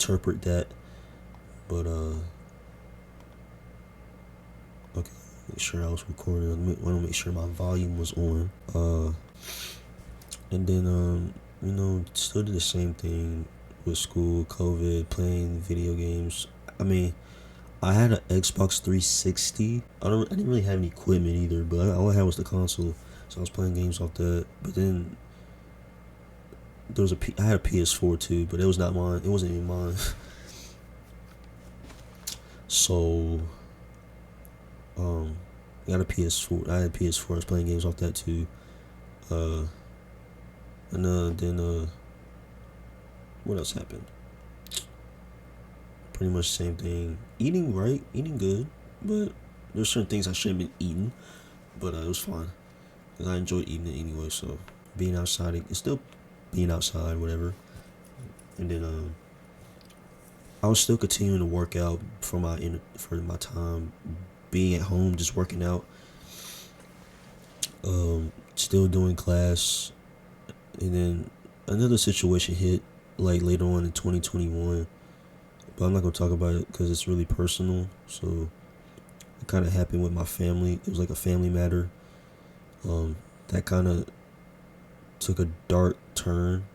interpret that. But okay, make sure I was recording. I want to make sure my volume was on. And then still did the same thing with school, COVID, playing video games. I mean, I had an Xbox 360. I didn't really have any equipment either, but all I had was the console, so I was playing games off that. But then I had a PS4 too, but it was not mine. It wasn't even mine. So, I got a PS4. I had a PS4. I was playing games off that too. And then what else happened? Pretty much the same thing. Eating good, but there's certain things I shouldn't have been eating, but it was fine because I enjoyed eating it anyway. So being outside, it's still being outside, whatever. And then I was still continuing to work out for my time being at home, just working out. Still doing class, and then another situation hit like later on in 2021. But I'm not gonna talk about it because it's really personal. So it kind of happened with my family. It was like a family matter. That kind of took a dark turn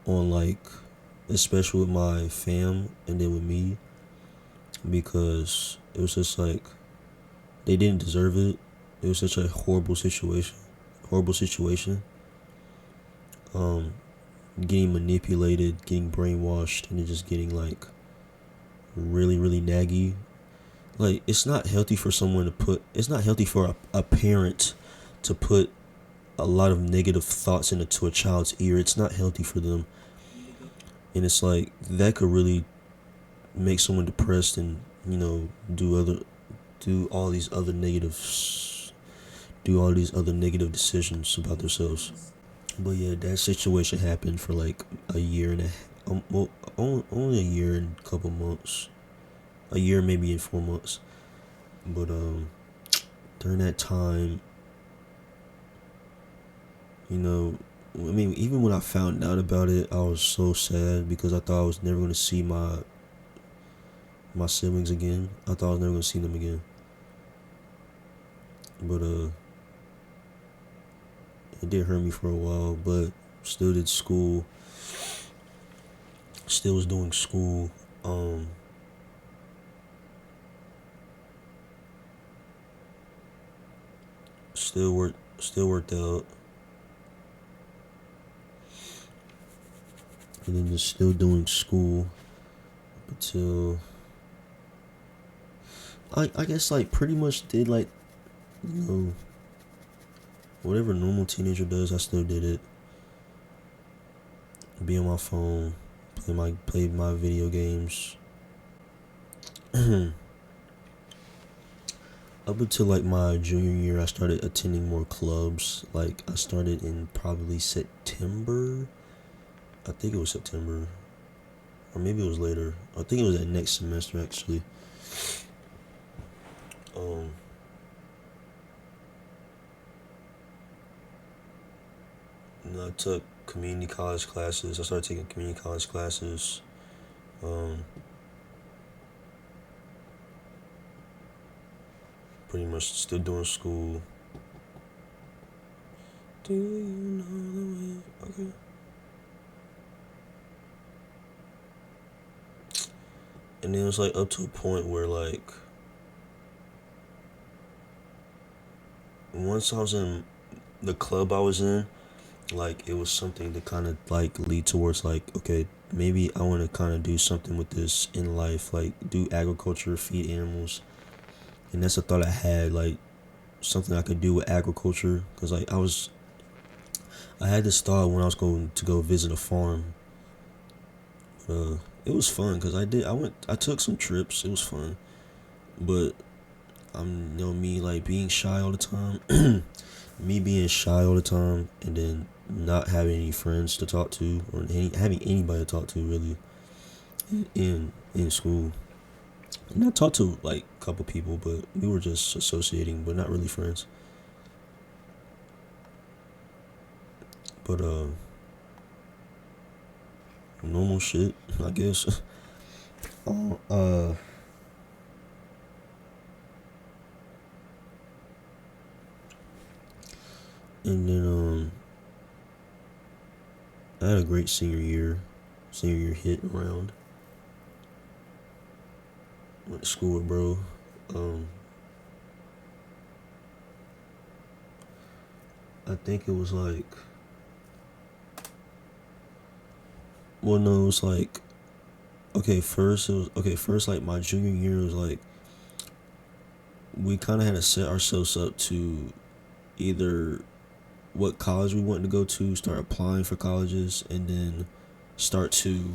on, like, especially with my fam and then with me, because it was just like they didn't deserve it. It was such a horrible situation. Getting manipulated, getting brainwashed, and then just getting like really, really naggy. Like, it's not healthy for a parent to put a lot of negative thoughts into a child's ear. It's not healthy for them. And it's like, that could really make someone depressed and, do all these other negative decisions about themselves. But yeah, that situation happened for like a year and only a year and a couple months. A year, maybe in 4 months. But during that time, even when I found out about it, I was so sad because I thought I was never gonna see my siblings again. I thought I was never gonna see them again. But it did hurt me for a while, but still did school. Still was doing school. Still worked out. And then just still doing school until I guess, like, pretty much did, like, whatever a normal teenager does. I still did it. Be on my phone, play my video games. Up until like my junior year, I started attending more clubs. Like, I started in probably September. I think it was September, or maybe it was later. I think it was that next semester, actually. I took community college classes. I started taking community college classes. Pretty much still doing school. Do you know the way? Okay. And then it was like up to a point where, like, once I was in the club I was in, like, it was something to kind of like lead towards, like, okay, maybe I want to kind of do something with this in life, like do agriculture, feed animals. And that's a thought I had, like something I could do with agriculture, because like I had this thought when I was going to go visit a farm. It was fun because I took some trips. It was fun, but me, like, being shy all the time. Me being shy all the time, and then not having any friends to talk to, or having anybody to talk to, really, in school. And I talked to like a couple people, but we were just associating, but not really friends. But normal shit, I guess. Um, uh, and then I had a great senior year. Senior year hit around. Went to school with bro. Um, I think it was like, well, no, it was like, okay, first it was okay. First, like my junior year was like we kind of had to set ourselves up to either what college we wanted to go to, start applying for colleges, and then start to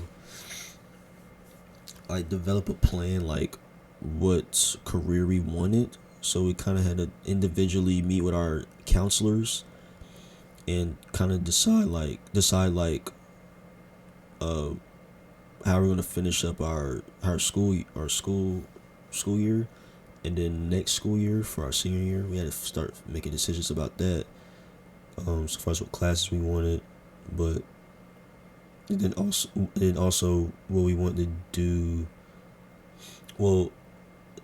like develop a plan, like what career we wanted. So we kind of had to individually meet with our counselors and kind of decide uh how we're gonna finish up our school year, and then next school year for our senior year we had to start making decisions about that. So far as what classes we wanted, but then also what we wanted to do. Well,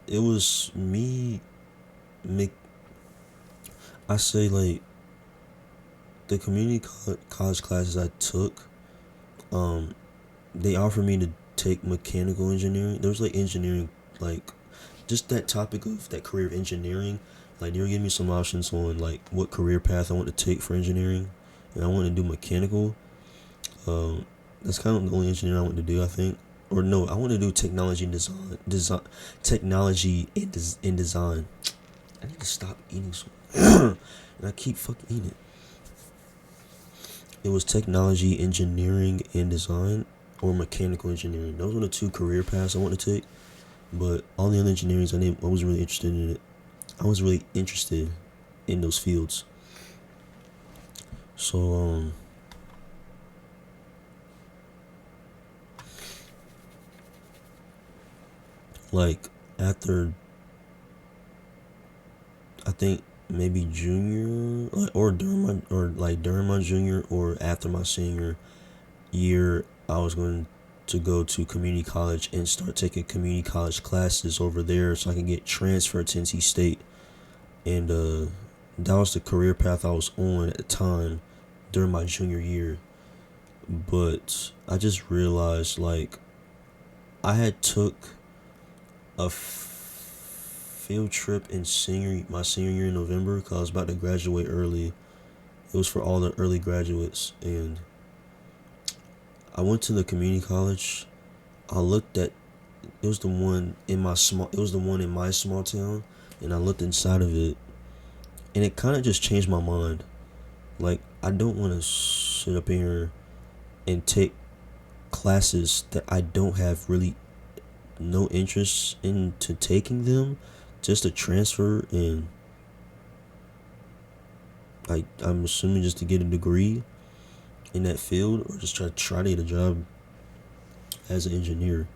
it was me. Make I say like the community college classes I took. Um, they offered me to take mechanical engineering. There was like engineering, like just that topic of that career of engineering. Like they were giving me some options on like what career path I want to take for engineering, and I wanted to do mechanical. Um, that's kind of the only engineering I want to do, I think. Or no, I want to do technology and design, technology and design. I need to stop eating so, and I keep fucking eating it. It was technology, engineering, and design, or mechanical engineering. Those were the two career paths I want to take. But all the other engineerings, I was really interested in it. I was really interested in those fields. So like after I think maybe junior, or during my junior or after my senior year, I was going to go to community college and start taking community college classes over there so I can get transferred to NC State. And that was the career path I was on at the time during my junior year. But I just realized like I had took a field trip in my senior year in November because I was about to graduate early. It was for all the early graduates, and I went to the community college. I looked at it was the one in my small it was the one in my small town, and I looked inside of it, and it kind of just changed my mind. Like I don't want to sit up here and take classes that I don't have really no interest into taking them, just to transfer and I'm assuming just to get a degree in that field or just try to get a job as an engineer.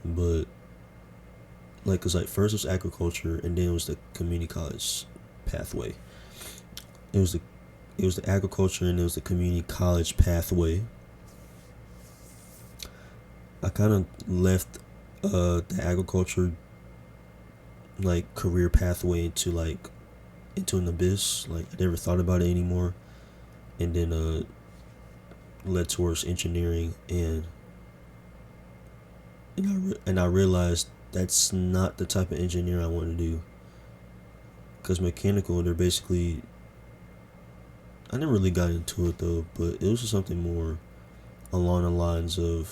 But like, cause like first it was agriculture and then it was the community college pathway. It was the it was the agriculture and it was the community college pathway. I kind of left the agriculture like career pathway into an abyss. Like I never thought about it anymore, and then led towards engineering, and I realized that's not the type of engineer I want to do. Cause mechanical, they're basically I never really got into it though, but it was just something more along the lines of